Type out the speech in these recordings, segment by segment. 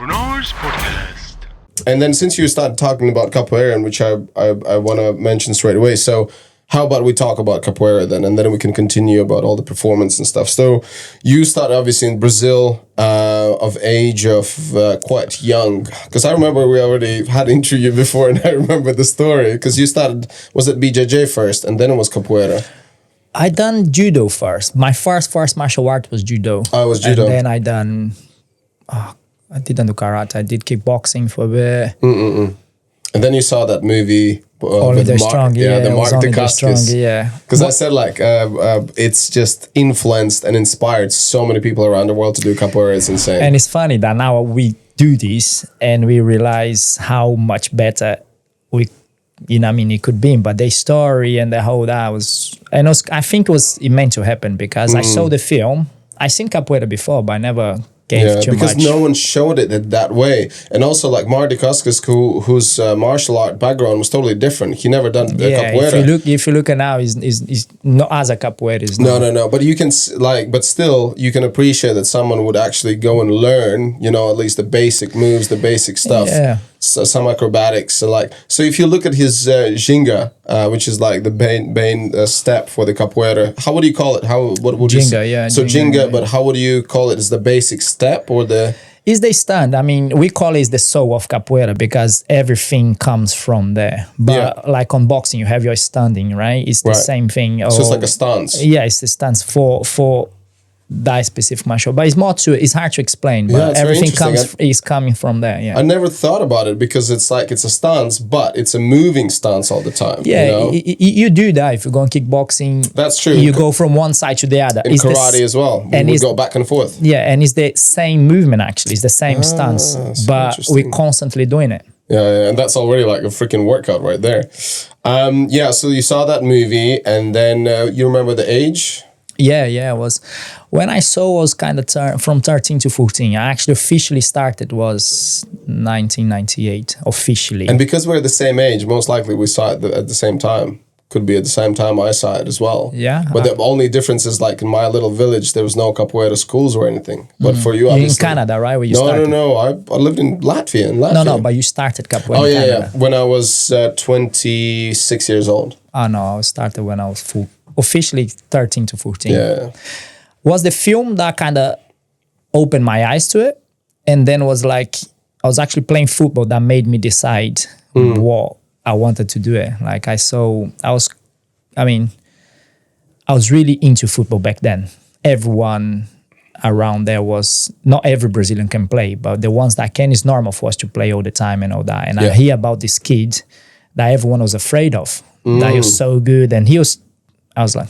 renarspodcast. And then since you started talking about capoeira, and which I want to mention straight away, so how about we talk about capoeira then, and then we can continue about all the performance and stuff. So you started obviously in Brazil of age of quite young, because I remember we already had interviewed before, and I remember the story, because you started, was it BJJ first, and then it was capoeira? I done judo first. My first martial art was judo. Oh, it was judo. And then I didn't do karate. I did kickboxing for a bit. And then you saw that movie. Only the Strong, the Mark Dacascos. Because I said it's just influenced and inspired so many people around the world to do capoeira. It's insane. And it's funny that now we do this and we realize how much better it could be. But the story and the whole that was, and I think it meant to happen because I saw the film. I seen capoeira before, but I never gave too because much. no one showed it that way. And also like Mark Dacascos, whose martial art background was totally different. He never done capoeira. If you look at now, he's not as a capoeira. No. But you can but still you can appreciate that someone would actually go and learn, at least the basic moves, the basic stuff. Yeah. So some acrobatics. So if you look at his ginga, which is like the main step for the capoeira, how would you call it? What would you say? Yeah. So ginga, but how would you call it? Is the basic step or the? Is the stand. I mean, we call it the soul of capoeira because everything comes from there. But like on boxing, you have your standing, right? It's the same thing. So it's like a stance. Yeah, it's the stance for that specific martial, but it's hard to explain. But everything is coming from there. Yeah, I never thought about it because it's like it's a stance, but it's a moving stance all the time. Yeah, you do that if you go on kickboxing. That's true. You go from one side to the other. In karate as well, and we go back and forth. Yeah, and it's the same movement actually. It's the same stance, but we're constantly doing it. Yeah, and that's already like a freaking workout right there. So you saw that movie, and then you remember the age? Yeah, it was. When I saw was kind of from 13 to 14. I actually officially started was 1998, officially. And because we're the same age, most likely we saw it at the same time. Could be at the same time I saw it as well. Yeah. But the only difference is like in my little village, there was no capoeira schools or anything. But for you, obviously. In Canada, right? Where you started? No. I lived in Latvia. No, but you started capoeira in Canada. When I was 26 years old. Oh, no, I started when I was officially 13 to 14. Yeah. Was the film that kind of opened my eyes to it. And then was like, I was actually playing football that made me decide what I wanted to do it. Like I was really into football back then. Everyone around there was, not every Brazilian can play, but the ones that can, is normal for us to play all the time and all that. And I hear about this kid that everyone was afraid of, that he was so good. And I was like,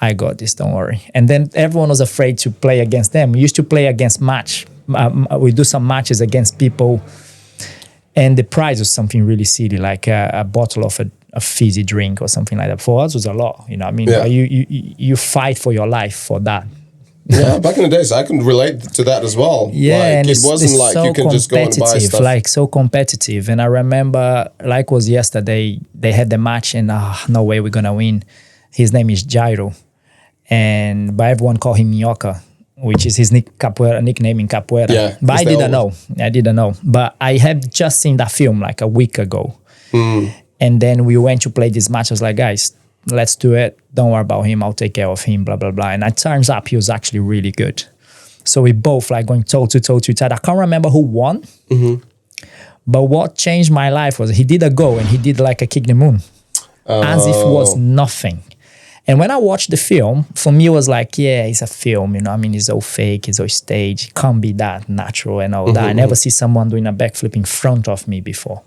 I got this, don't worry. And then everyone was afraid to play against them. We used to play against we do some matches against people, and the prize was something really silly, like a bottle of a fizzy drink or something like that. For us, it was a lot, you fight for your life for that. Yeah, back in the days, I can relate to that as well. Yeah, and it wasn't like you can just go and buy stuff. Like so competitive. And I remember, like it was yesterday, they had the match and no way we're gonna win. His name is Jairo, but everyone call him Minhoca, which is his nickname in capoeira. Yeah, but I didn't know. But I had just seen that film like a week ago. And then we went to play this match. I was like, guys, let's do it. Don't worry about him. I'll take care of him, blah, blah, blah. And it turns out he was actually really good. So we both like going toe to toe to each other. I can't remember who won. But what changed my life was he did a go and he did like a kick the moon. As if it was nothing. And when I watched the film, for me it was like, yeah, it's a film, it's all fake, it's all stage. It can't be that natural and all that. I never see someone doing a backflip in front of me before.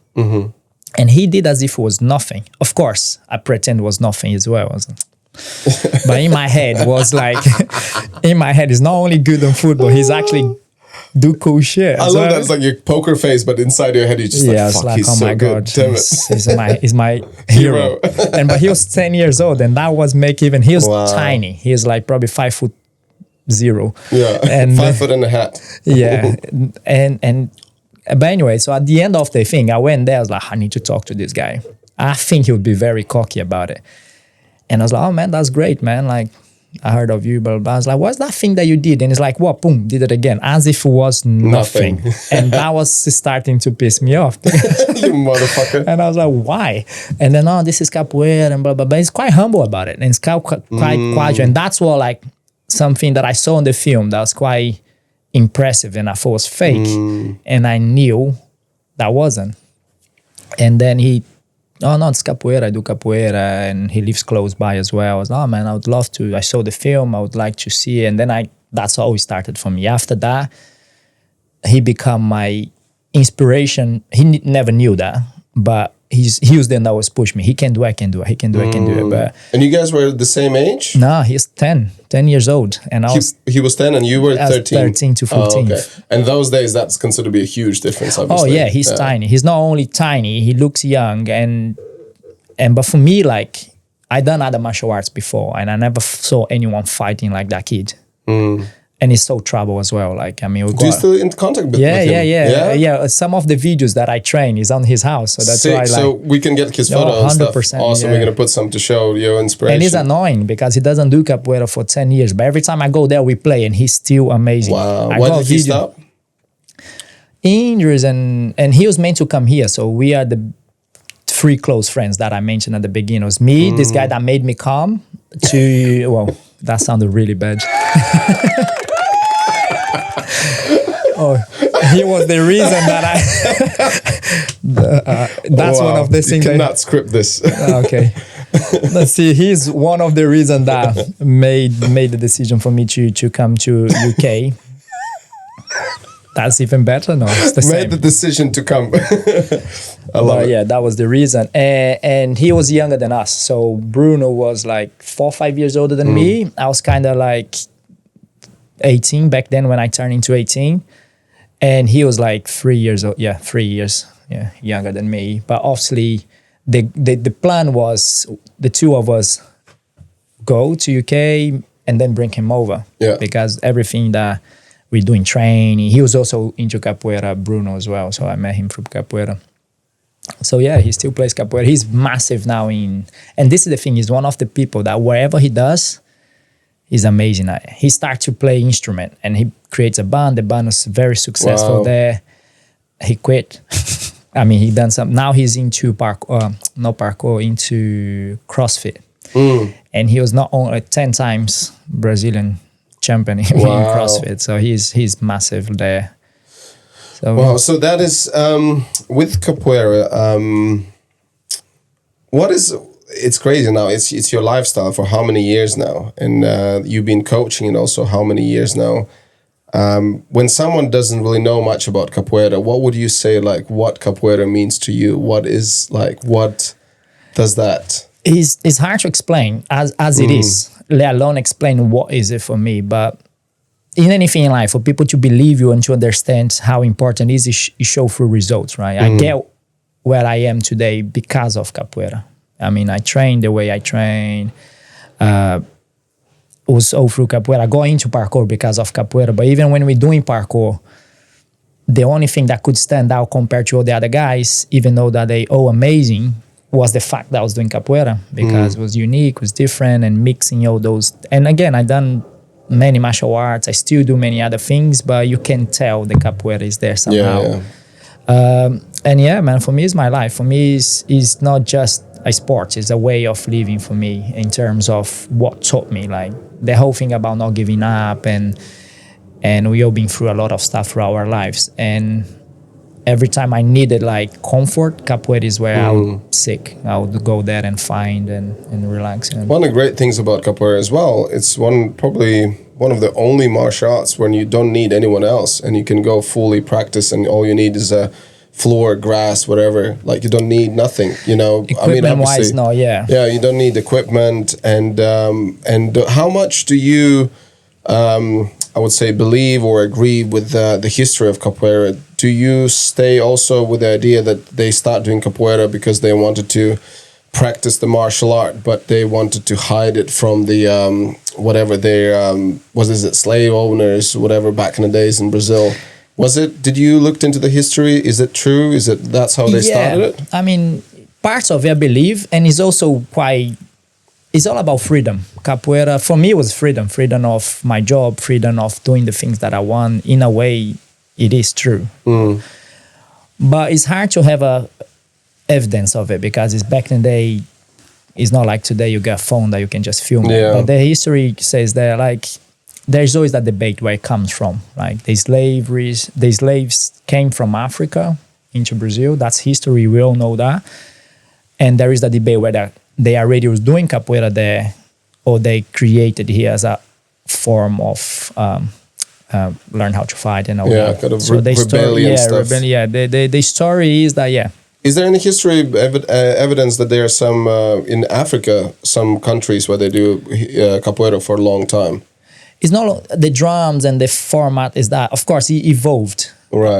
And he did as if it was nothing. Of course, I pretend it was nothing as well. But in my head was like, he's not only good on football, he's actually do cool shit. I love that. It's like your poker face, but inside your head, you're just fuck, he's so good. Damn it. He's my hero. But he was 10 years old, and that was he was tiny. He was like probably 5'0". Yeah, and 5 foot and a hat. Yeah, but anyway, so at the end of the thing, I went there, I was like, I need to talk to this guy. I think he would be very cocky about it. And I was like, oh man, that's great, man. Like, I heard of you, blah, blah, blah. I was like, what's that thing that you did? And it's like, what? Boom, did it again. As if it was nothing. And that was starting to piss me off. You motherfucker. And I was like, why? And then, oh, this is capoeira and blah, blah, blah. He's quite humble about it. And it's quite quiet. And that's what, like, something that I saw in the film that was quite impressive and I thought was fake. And I knew that wasn't. And then he, oh no, it's capoeira, I do capoeira, and he lives close by as well. I was, oh man, I would love to. I saw the film, I would like to see it. And then that's how it started for me. After that, he became my inspiration. He never knew that, but he was the one that was pushing me. He can do it, I can do it. He can do it, I can do it. But and you guys were the same age? No, he's 10 years old. And he was 10 and you were 13? 13 to 14. Oh, okay. And those days, that's considered to be a huge difference, obviously. Oh yeah, he's tiny. He's not only tiny, he looks young. But for me, like, I done other martial arts before and I never saw anyone fighting like that kid. And he's so trouble as well. Like, I mean, do you still in contact with him? Yeah. Some of the videos that I train is on his house, so that's why. So we can get his photo and stuff. Awesome. Yeah. We're gonna put some to show your inspiration. And it's annoying because he doesn't do capoeira for 10 years, but every time I go there, we play, and he's still amazing. Wow. Why did he stop? Injuries, and he was meant to come here, so we are the 3 close friends that I mentioned at the beginning. It was me, this guy that made me come, to well, that sounded really bad. Oh, he was the reason that that's one of the things. You cannot script this. Okay. Let's see. He's one of the reasons that made the decision for me to come to UK. That's even better. No, it's the same. Made the decision to come. I love it. Yeah, that was the reason. And he was younger than us. So Bruno was like 4 or 5 years older than me. I was kind of like 18 back then when I turned into 18. And he was like 3 years old. Yeah, 3 years younger than me. But obviously, the plan was the 2 of us go to UK and then bring him over. Yeah. Because everything that we're doing training, he was also into capoeira, Bruno as well. So I met him from capoeira. So yeah, he still plays capoeira. He's massive now and this is the thing, he's one of the people that wherever he does, he's amazing. He starts to play instrument and he creates a band. The band was very successful there. He quit. I mean, he done some. Now he's into into CrossFit. And he was not only 10 times Brazilian champion in CrossFit. So he's massive there. So, wow. So that is with capoeira. It's crazy now. It's your lifestyle for how many years now, and you've been coaching it also how many years now. When someone doesn't really know much about capoeira, what would you say, like, what capoeira means to you? What does that? It's hard to explain as it is, let alone explain what is it for me. But in anything in life, for people to believe you and to understand how important it is, you show through results, right? I get where I am today because of capoeira. I mean, I train the way I train. Was all through capoeira. I go into parkour because of capoeira. But even when we're doing parkour, the only thing that could stand out compared to all the other guys, even though that they all amazing, was the fact that I was doing capoeira because it was unique, it was different, and mixing all those. And again, I done many martial arts. I still do many other things, but you can tell the capoeira is there somehow. And yeah, man, for me, it's my life. For me, it's not just a sport. It's a way of living for me in terms of what taught me, like the whole thing about not giving up, and we all been through a lot of stuff through our lives. And every time I needed like comfort, capoeira is where I would seek. I would go there and find and relax. One of the great things about capoeira as well, it's probably one of the only martial arts when you don't need anyone else and you can go fully practice and all you need is a floor, grass, whatever. Like you don't need nothing, you know. Equipment-wise, no, yeah. Yeah, you don't need equipment. And how much do you, I would say, believe or agree with the history of capoeira? Do you stay also with the idea that they start doing capoeira because they wanted to practice the martial art, but they wanted to hide it from the whatever their slave owners, whatever, back in the days in Brazil? Did you looked into the history? Is it true? That's how they started it? I mean, parts of it I believe, and it's also quite it's all about freedom. Capoeira, for me, was freedom of my job, freedom of doing the things that I want. In a way, it is true. But it's hard to have a evidence of it because it's back in the day. It's not like today you got a phone that you can just film it. But the history says that like there's always that debate where it comes from. Like the slaves came from Africa into Brazil. That's history. We all know that. And there is the debate whether they already was doing capoeira there or they created here as a form of learn how to fight and all that. Kind of so rebellion stuff. The story is that, Is there any history evidence that there are some, in Africa, some countries where they do capoeira for a long time? It's not the drums and the format is that, of course, it evolved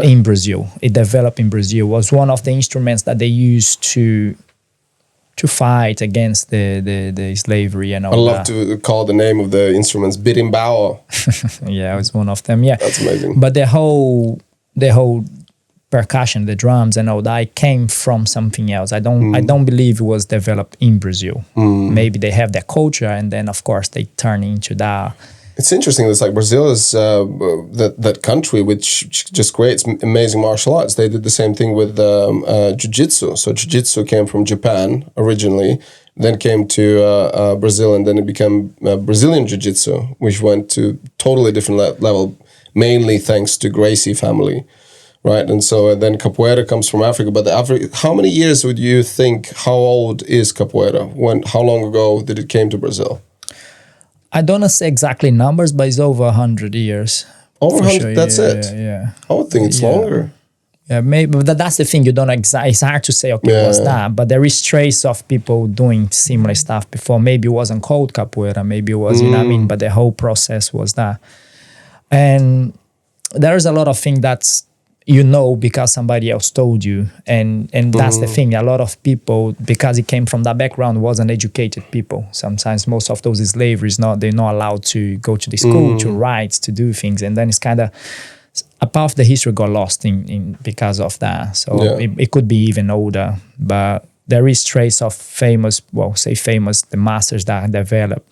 in Brazil. It developed in Brazil. It was one of the instruments that they used to fight against the slavery and all that. I love to call the name of the instruments berimbau. Yeah, it was one of them. Yeah, that's amazing. But the whole percussion, the drums and all that, came from something else. I don't believe it was developed in Brazil. Maybe they have their culture, and then of course they turn into that. It's interesting. It's like Brazil is that country which just creates amazing martial arts. They did the same thing with jiu-jitsu. So jiu-jitsu came from Japan originally, then came to Brazil, and then it became Brazilian jiu-jitsu, which went to totally different level, mainly thanks to Gracie family, right? And so then capoeira comes from Africa. But how many years would you think? How old is capoeira? How long ago did it came to Brazil? I don't know say exactly numbers, but it's over 100 years. Over 100, sure. That's it? Yeah. I would think it's longer. Yeah, maybe, but that's the thing, you don't it's hard to say, okay, what's that? But there is trace of people doing similar stuff before. Maybe it wasn't called capoeira, maybe it was, you know what I mean? But the whole process was that. And there is a lot of things that's, because somebody else told you. And that's the thing. A lot of people, because it came from that background, wasn't educated people. Sometimes most of those slaveries, they're not allowed to go to the school, to write, to do things. And then it's kind of, a part of the history got lost in because of that. So it could be even older. But there is trace of the masters that developed.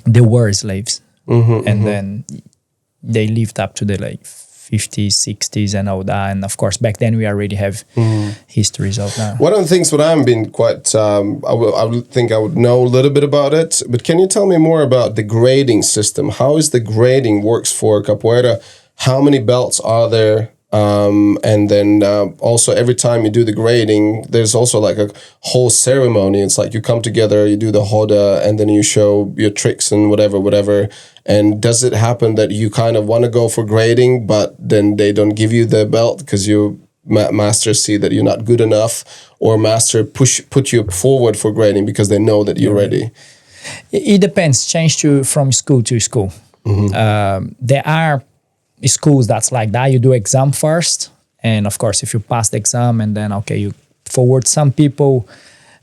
They were slaves. And then they lived up to the 50s, 60s and all that. And of course, back then we already have histories of that. One of the things what I'm being quite, I would think I would know a little bit about it, but can you tell me more about the grading system? How is the grading works for capoeira? How many belts are there? And then also every time you do the grading, there's also like a whole ceremony. It's like you come together, you do the roda, and then you show your tricks and whatever. And does it happen that you kind of want to go for grading, but then they don't give you the belt because you masters see that you're not good enough, or master put you forward for grading because they know that you're ready? It depends. Change from school to school. There are schools that's like that. You do exam first, and of course if you pass the exam and then you forward. Some people,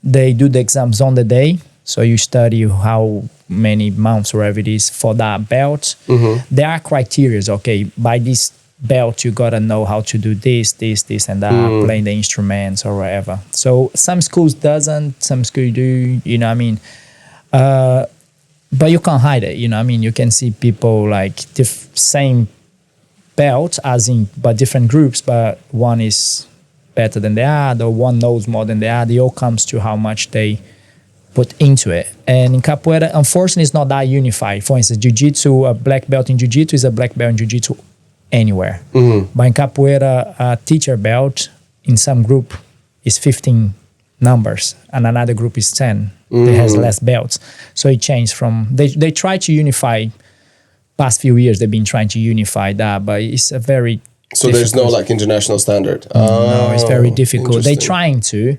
they do the exams on the day, so you study how many months or whatever it is for that belt. There are criteria. By this belt you gotta know how to do this and that, playing the instruments or whatever. So some schools doesn't, some schools do, you know what I mean. But you can't hide it, you know what I mean. You can see people like same belt but different groups, but one is better than the other, one knows more than the other. It all comes to how much they put into it. And in capoeira, unfortunately, it's not that unified. For instance, jiu-jitsu, a black belt in jiu-jitsu is a black belt in jiu-jitsu anywhere. But in capoeira, a teacher belt in some group is 15 numbers and another group is 10. It has less belts. So it changed from, they try to unify. Past few years they've been trying to unify that, but it's a very there's no like international standard. No, it's very difficult. They're trying to,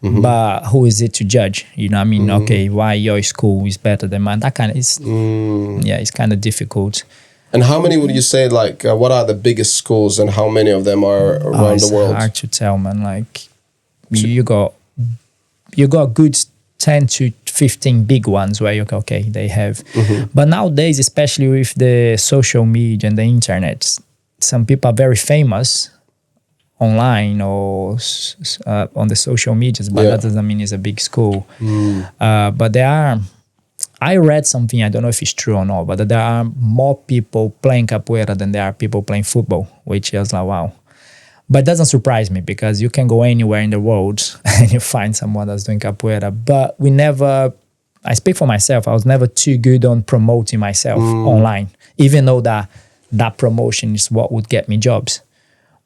but who is it to judge? You know what I mean? Okay, why your school is better than mine? That kind of is, it's kind of difficult. And how many would you say, like, what are the biggest schools and how many of them are around the world? It's hard to tell, man. Like, you got good 10 to 15 big ones where they have. But nowadays, especially with the social media and the internet, some people are very famous online or on the social medias, but that doesn't mean it's a big school. But I read something, I don't know if it's true or not, but there are more people playing capoeira than there are people playing football, which is like, wow. But it doesn't surprise me because you can go anywhere in the world and you find someone that's doing capoeira. But I speak for myself, I was never too good on promoting myself online, even though that promotion is what would get me jobs.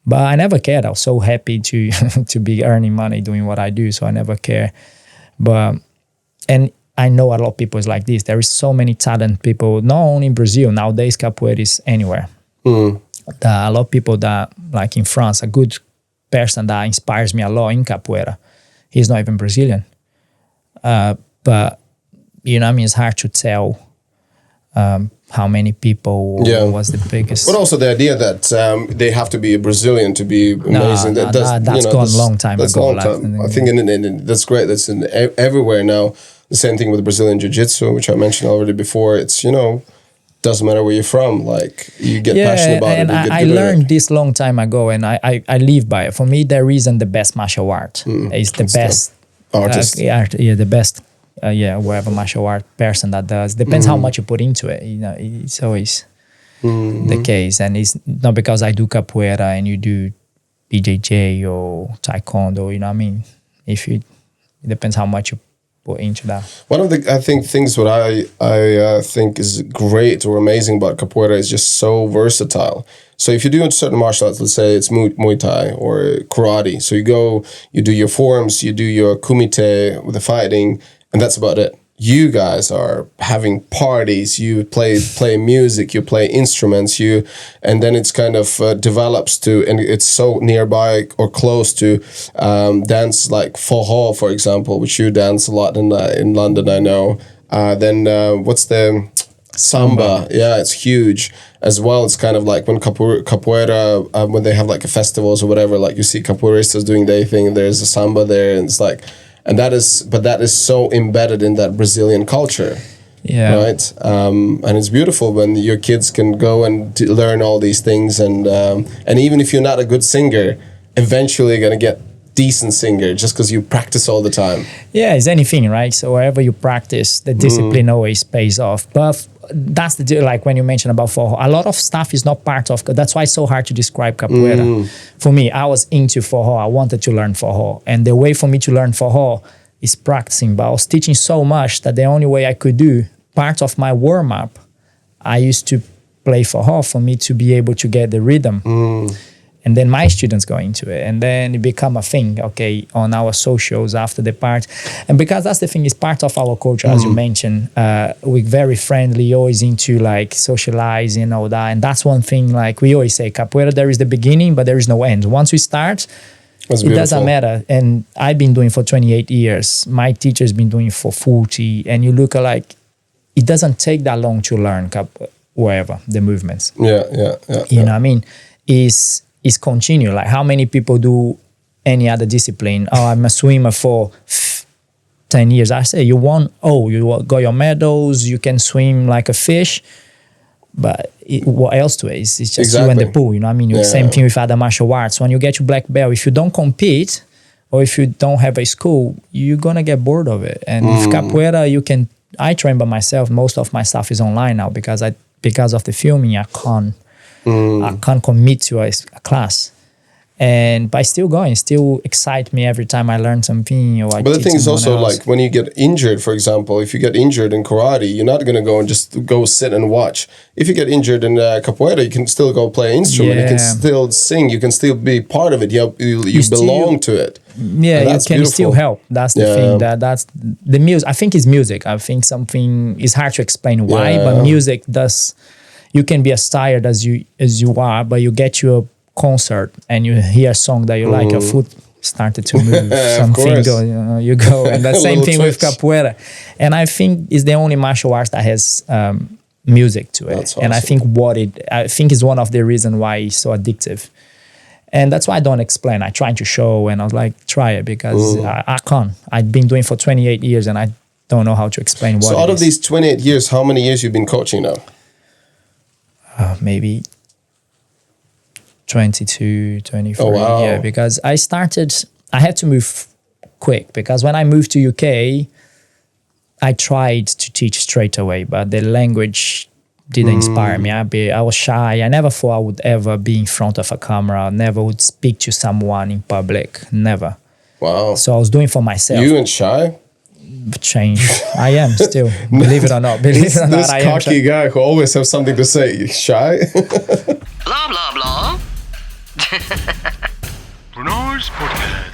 But I never cared. I was so happy to to be earning money doing what I do, so I never care. And I know a lot of people is like this. There is so many talented people, not only in Brazil. Nowadays, capoeira is anywhere. A lot of people that, like in France, a good person that inspires me a lot in capoeira, he's not even Brazilian. But, you know what I mean? It's hard to tell how many people was the biggest. But also the idea that they have to be a Brazilian to be amazing. That's gone a long time ago. I think that's great. That's everywhere now. The same thing with Brazilian Jiu-Jitsu, which I mentioned already before. It's, doesn't matter where you're from. Like, you get passionate about it. And I learned this long time ago, and I live by it. For me, there isn't the best martial art. It's the best artist. The best. Whatever martial art person that does. Depends how much you put into it. It's always the case. And it's not because I do capoeira and you do BJJ or taekwondo, you know what I mean? It depends how much you put into that. One of the, things what I think is great or amazing about capoeira is just so versatile. So if you do certain martial arts, let's say it's Muay Thai or karate. So you do your forms, you do your kumite with the fighting, and that's about it. You guys are having parties, you play music, you play instruments, and then it's kind of develops to, and it's so nearby or close to dance like forró, for example, which you dance a lot in London, I know. Then what's the samba? Yeah, it's huge as well. It's kind of like when capoeira, when they have like a festivals or whatever, like you see capoeiristas doing their thing, there's a samba there, and it's like, and that is so embedded in that Brazilian culture, right? And it's beautiful when your kids can go and learn all these things, and even if you're not a good singer, eventually you're gonna get decent singer just because you practice all the time. Yeah, it's anything, right? So wherever you practice, the discipline always pays off. But that's the deal, like when you mentioned about forró, a lot of stuff is not part of, that's why it's so hard to describe capoeira. For me, I was into forró, I wanted to learn forró, and the way for me to learn forró is practicing, but I was teaching so much that the only way I could do, part of my warm-up, I used to play forró for me to be able to get the rhythm. And then my students go into it, and then it become a thing, okay, on our socials after the part. And because that's the thing, is part of our culture, as you mentioned, we're very friendly, always into like socializing and all that. And that's one thing, like we always say, capoeira, there is the beginning, but there is no end. Once we start, it doesn't matter. And I've been doing for 28 years. My teacher's been doing for 40. And you look at like, it doesn't take that long to learn wherever the movements. Yeah. You know what I mean? Is continue. Like how many people do any other discipline? Oh, I'm a swimmer for 10 years. I say, you got your medals, you can swim like a fish, but what else to it? It's just you and the pool, you know what I mean? Same thing with other martial arts. When you get to black belt, if you don't compete or if you don't have a school, you're gonna get bored of it. And with capoeira, I train by myself. Most of my stuff is online now because of the filming, I can't commit to a class, but still going, still excite me every time I learn something. But the thing is also else. Like when you get injured, for example, if you get injured in karate, you're not gonna go and just go sit and watch. If you get injured in capoeira, you can still go play an instrument. You can still sing. You can still be part of it. You belong to it. Yeah, you can still help. That's the thing. That's the music. I think it's music. I think something is hard to explain why, but music does. You can be as tired as you are, but you get to a concert and you hear a song that you like, your foot started to move, something goes, you go. And the same thing with capoeira. And I think it's the only martial arts that has music to it. That's awesome. And I think is one of the reasons why it's so addictive. And that's why I don't explain. I try to show, and I was like, try it, because I can't. I've been doing for 28 years and I don't know how to explain what it is. So out of these 28 years, how many years you've been coaching now? Maybe 22, 23. Oh, wow. Yeah, because I had to move quick because when I moved to UK, I tried to teach straight away, but the language didn't inspire me. I was shy. I never thought I would ever be in front of a camera. Never would speak to someone in public. Never. Wow. So I was doing for myself. You and shy? Change. I am still. Believe it or not. This cocky guy who always has something to say. Shy? Blah, blah, blah. Renarspodcast.